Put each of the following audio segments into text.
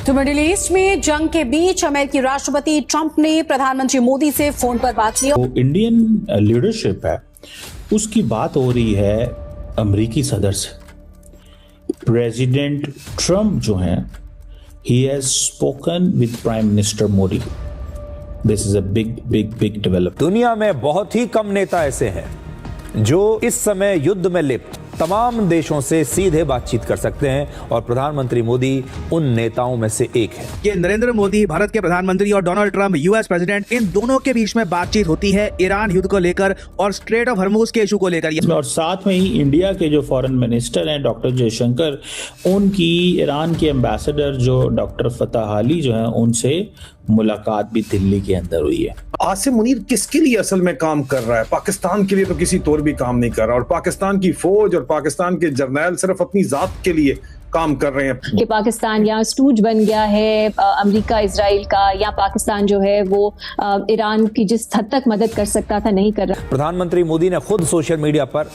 तो middle east में जंग के बीच अमेरिकी राष्ट्रपति ट्रंप ने प्रधानमंत्री मोदी से फोन पर बात की। तो इंडियन लीडरशिप है, उसकी बात हो रही है अमेरिकी सदर से। प्रेसिडेंट ट्रंप जो हैं, he has spoken with prime minister Modi. This is a big development. दुनिया में बहुत ही कम नेता ऐसे हैं जो इस समय युद्ध में लिप्त तमाम देशों से सीधे बातचीत कर सकते हैं और प्रधानमंत्री मोदी उन नेताओं में से एक है। ये नरेंद्र मोदी, भारत के प्रधानमंत्री, और डोनाल्ड ट्रंप, यूएस प्रेसिडेंट, इन दोनों के बीच में बातचीत होती है ईरान युद्ध को लेकर और स्ट्रेट ऑफ हॉर्मूज के इशू को लेकर। और साथ में ही इंडिया के जो फॉरेन मिनिस्टर हैं डॉक्टर जयशंकर, उनकी ईरान के एम्बेसडर जो डॉक्टर फतह अली जो हैं, उनसे मुलाकात भी दिल्ली के अंदर हुई है। आसिम मुनीर किसके लिए असल में काम कर रहा है? पाकिस्तान के लिए तो किसी तौर भी काम नहीं कर रहा, और पाकिस्तान की फौज और पाकिस्तान के जर्नैल सिर्फ अपनी जात के लिए काम कर रहे हैं। कि पाकिस्तान यहाँ स्टूज बन गया है अमेरिका इजराइल का, या पाकिस्तान जो है वो ईरान की जिस हद तक मदद कर सकता था नहीं कर रहा। प्रधानमंत्री मोदी ने खुद सोशल मीडिया पर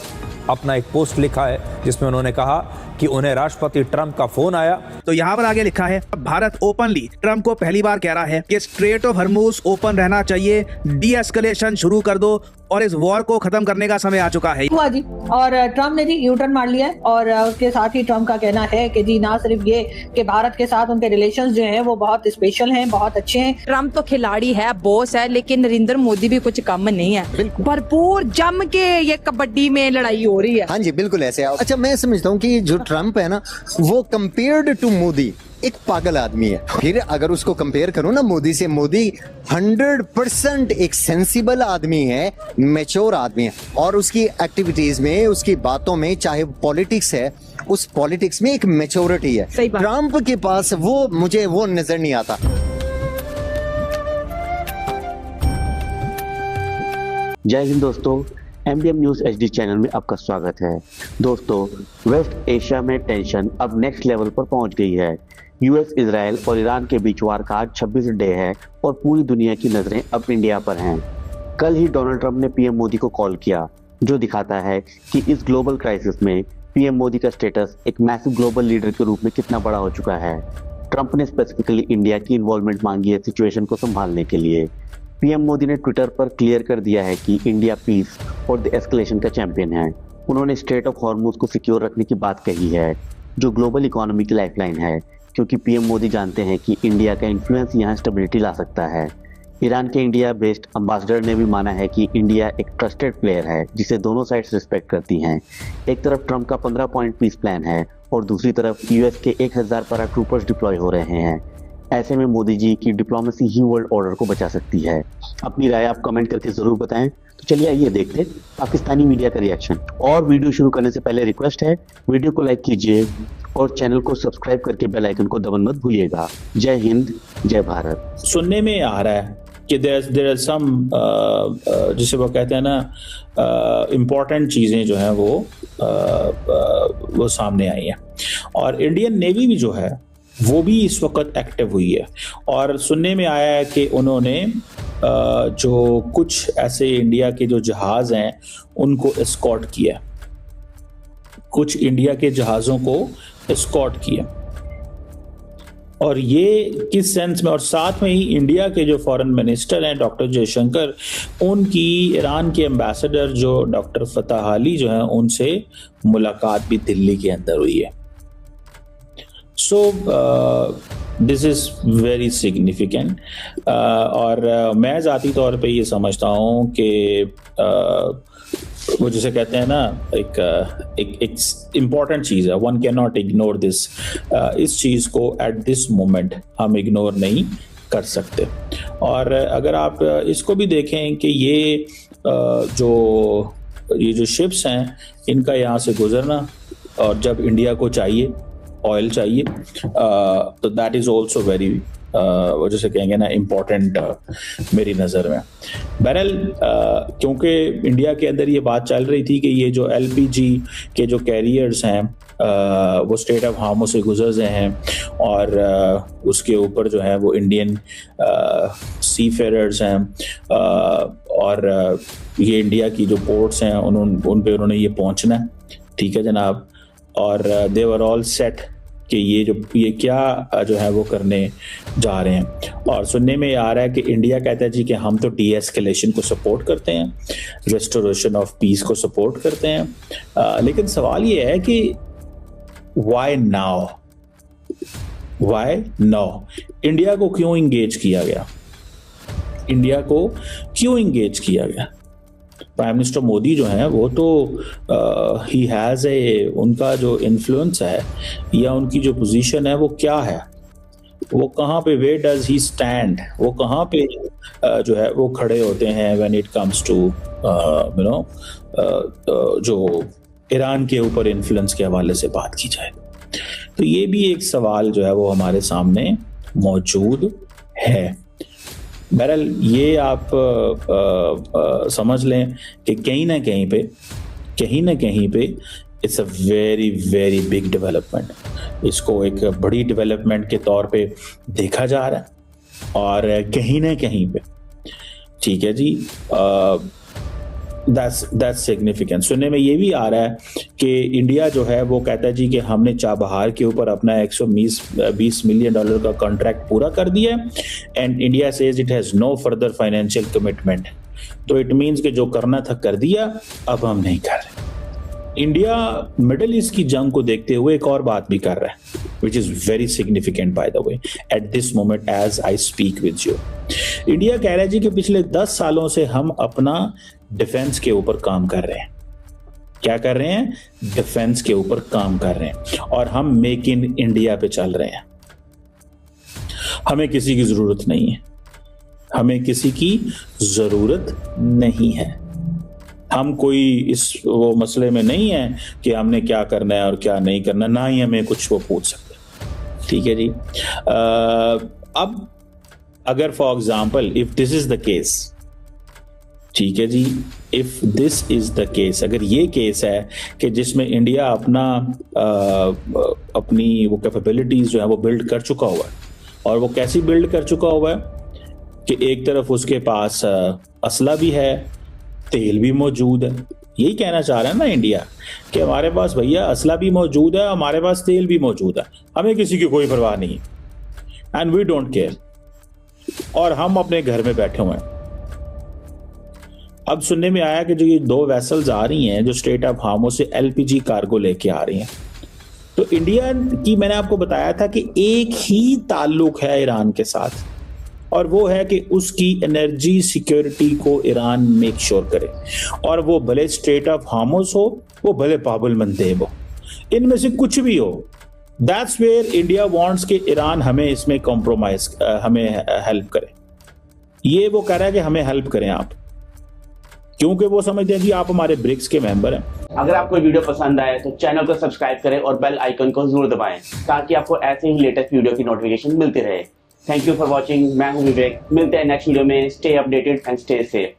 अपना एक पोस्ट लिखा है जिसमें उन्होंने कहा कि उन्हें राष्ट्रपति ट्रंप का फोन आया। तो यहाँ पर आगे लिखा है, भारत ओपनली ट्रंप को पहली बार कह रहा है कि स्ट्रेट ऑफ हॉर्मूज ओपन रहना चाहिए, डी एस्केलेशन शुरू कर दो और इस वॉर को खत्म करने का समय आ चुका है। हुआ जी, और ट्रंप ने जी यू टर्न मार लिया है। और उसके साथ ही ट्रंप का कहना है कि जी ना सिर्फ ये कि भारत के साथ उनके रिलेशंस जो हैं वो बहुत स्पेशल हैं, बहुत अच्छे हैं। ट्रंप तो खिलाड़ी है, बॉस है, लेकिन नरेंद्र मोदी भी कुछ कम नहीं है। भरपूर जम के ये कबड्डी में लड़ाई हो रही है। हाँ जी, बिल्कुल ऐसे। अच्छा, मैं समझता हूँ कि जो ट्रंप है ना, वो कंपेयर्ड टू मोदी एक पागल आदमी है। फिर अगर उसको कंपेयर करूं ना मोदी से, मोदी 100% एक सेंसिबल आदमी है, मैच्योर आदमी है, और उसकी एक्टिविटीज में, उसकी बातों में, चाहे पॉलिटिक्स है, उस पॉलिटिक्स में एक मैच्योरिटी है। ट्रंप के पास वो मुझे वो नजर नहीं आता। जय हिंद दोस्तों, MDM न्यूज HD चैनल में आपका स्वागत है। दोस्तों, वेस्ट एशिया में टेंशन अब नेक्स्ट लेवल पर पहुंच गई है। यूएस, इजराइल और ईरान के बीच वार का आज 26 डे है और पूरी दुनिया की नजरें अब इंडिया पर हैं। कल ही डोनाल्ड ट्रंप ने पीएम मोदी को कॉल किया, जो दिखाता है कि इस ग्लोबल क्राइसिस में पीएम मोदी का स्टेटस एक मैसिव ग्लोबल लीडर के रूप में कितना बड़ा हो चुका है। ट्रंप ने स्पेसिफिकली इंडिया की इन्वॉल्वमेंट मांगी है सिचुएशन को संभालने के लिए। पीएम मोदी ने ट्विटर पर क्लियर कर दिया है कि इंडिया पीस और द एस्केलेशन का चैंपियन है। उन्होंने स्ट्रेट ऑफ हॉर्मूज को सिक्योर रखने की बात कही है, जो ग्लोबल इकोनॉमी की लाइफलाइन है, क्योंकि पीएम मोदी जानते हैं कि इंडिया का इन्फ्लुएंस यहाँ स्टेबिलिटी ला सकता है। ईरान के इंडिया बेस्ड एम्बेसडर ने भी माना है कि इंडिया एक ट्रस्टेड प्लेयर है जिसे दोनों साइड्स रिस्पेक्ट करती हैं। एक तरफ ट्रंप का 15 पॉइंट पीस प्लान है और दूसरी तरफ यूएस के 1000 पैराट्रूपर्स डिप्लॉय हो रहे हैं। ऐसे में मोदी जी की डिप्लोमेसी ही वर्ल्ड ऑर्डर को बचा सकती है। अपनी राय आप कमेंट करके जरूर बताएं। तो चलिए आइए देखते हैं पाकिस्तानी मीडिया का रिएक्शन। और वीडियो शुरू करने से पहले रिक्वेस्ट है, वीडियो को लाइक कीजिए और चैनल को सब्सक्राइब करके बेल आइकन को दबाना मत भूलिएगा। जय हिंद, जय भारत। सुनने में आ रहा है कि देयर आर सम जिसे वो कहते हैं ना इम्पोर्टेंट चीजें जो हैं वो सामने आई हैं, और इंडियन नेवी भी जो है वो भी इस वक्त एक्टिव हुई है। और सुनने में आया है कि उन्होंने जो कुछ ऐसे इंडिया के जो जहाज हैं उनको एस्कॉर्ट किया, कुछ इंडिया के जहाज़ों को एस्कॉर्ट किया। और ये किस सेंस में, और साथ में ही इंडिया के जो फॉरेन मिनिस्टर हैं डॉक्टर जयशंकर, उनकी ईरान के एम्बेसडर जो डॉक्टर फतह अली जो हैं, उनसे मुलाकात भी दिल्ली के अंदर हुई है। So this is very significant. और मैं ज़ाती तौर पे ये समझता हूँ कि वो जिसे कहते हैं ना, एक इम्पॉर्टेंट चीज़ है, one can not ignore this. इस चीज़ को एट दिस मोमेंट हम इग्नोर नहीं कर सकते। और अगर आप इसको भी देखें कि ये जो शिप्स हैं, इनका यहाँ से गुजरना, और जब इंडिया को चाहिए ऑयल चाहिए, तो दैट इज़ ऑल्सो वेरी वो जैसे कहेंगे ना इम्पोर्टेंट मेरी नज़र में। बहरहाल क्योंकि इंडिया के अंदर ये बात चल रही थी कि ये जो LPG के जो कैरियर्स हैं वो स्ट्रेट ऑफ हार्मूज से गुजर रहे हैं, और उसके ऊपर जो है वो इंडियन सी फेरर्स हैं, और ये इंडिया की जो पोर्ट्स हैं उन पे उन्होंने ये पहुंचना है। ठीक है जनाब। और दे वर ऑल सेट कि ये क्या जो है वो करने जा रहे हैं। और सुनने में आ रहा है कि इंडिया कहता है जी कि हम तो डी-एस्केलेशन को सपोर्ट करते हैं, रेस्टोरेशन ऑफ पीस को सपोर्ट करते हैं, लेकिन सवाल ये है कि why now, why now? India को क्यों इंगेज किया गया? इंडिया को क्यों इंगेज किया गया? प्राइम मिनिस्टर मोदी जो हैं वो तो ही हैज़ ए, उनका जो इन्फ्लुएंस है या उनकी जो पोजीशन है वो क्या है, वो कहाँ पे, वेयर डज ही स्टैंड, वो कहाँ पे जो है वो खड़े होते हैं when it comes to you know जो ईरान के ऊपर इन्फ्लुएंस के हवाले से बात की जाए। तो ये भी एक सवाल जो है वो हमारे सामने मौजूद है। बहरहाल ये आप समझ लें कि कहीं ना कहीं पे it's a very very big development, इसको एक बड़ी डेवलपमेंट के तौर पे देखा जा रहा है। और कहीं ना कहीं पे, ठीक है जी, दैट्स सिग्निफिकेंट। सुनने में ये भी आ रहा है कि इंडिया जो है वो कहता है जी कि हमने चाबहार के ऊपर अपना 120 मिलियन डॉलर का कॉन्ट्रैक्ट पूरा कर दिया है, and India says it has no further financial commitment. तो इट मीन्स कि जो करना था कर दिया, अब हम नहीं कर रहे। इंडिया मिडिल ईस्ट की जंग को देखते हुए एक और बात भी कर रहा है, which is very significant by the way at this moment as I speak with you। India कह रहा है जी कि पिछले 10 सालों से हम अपना डिफेंस के ऊपर काम कर रहे हैं। क्या कर रहे हैं? डिफेंस के ऊपर काम कर रहे हैं, और हम मेक इन इंडिया पे चल रहे हैं। हमें किसी की जरूरत नहीं है, हमें किसी की जरूरत नहीं है। हम कोई इस वो मसले में नहीं है कि हमने क्या करना है और क्या नहीं करना, ना ही हमें कुछ वो पूछ सकते। ठीक है जी। अब अगर for example if this is the case, ठीक है जी, if this is the case, अगर ये केस है कि जिसमें इंडिया अपनी वो कैपेबिलिटीज जो है वो बिल्ड कर चुका हुआ है, और वो कैसी बिल्ड कर चुका हुआ है कि एक तरफ उसके पास असला भी है, तेल भी मौजूद है। यही कहना चाह रहा है ना इंडिया कि हमारे पास भैया असला भी मौजूद है, हमारे पास तेल भी मौजूद है, हमें किसी की कोई परवाह नहीं, एंड वी डोंट केयर, और हम अपने घर में बैठे हुए हैं। अब सुनने में आया कि जो ये 2 वेसल्स आ रही हैं जो स्ट्रेट ऑफ हार्मुज़ से एलपीजी कार्गो लेके आ रही हैं, तो इंडिया की, मैंने आपको बताया था कि एक ही ताल्लुक है ईरान के साथ, और वो है कि उसकी एनर्जी सिक्योरिटी को ईरान मेक श्योर करे, और वो भले स्ट्रेट ऑफ हार्मुज़ हो, वो भले बाबुल मंदेब हो, इनमें से कुछ भी हो। दैट्स वेयर इंडिया वांट्स कि ईरान हमें इसमें कॉम्प्रोमाइज, हमें हेल्प करे। ये वो कह रहा है कि हमें हेल्प करें आप, क्योंकि वो समझते हैं कि आप हमारे ब्रिक्स के मेंबर हैं। अगर आपको वीडियो पसंद आए तो चैनल को सब्सक्राइब करें और बेल आइकन को जरूर दबाएं ताकि आपको ऐसे ही लेटेस्ट वीडियो की नोटिफिकेशन मिलती रहे। Thank you for watching. मैं हूं विवेक, मिलते हैं नेक्स्ट वीडियो में। Stay updated and stay safe.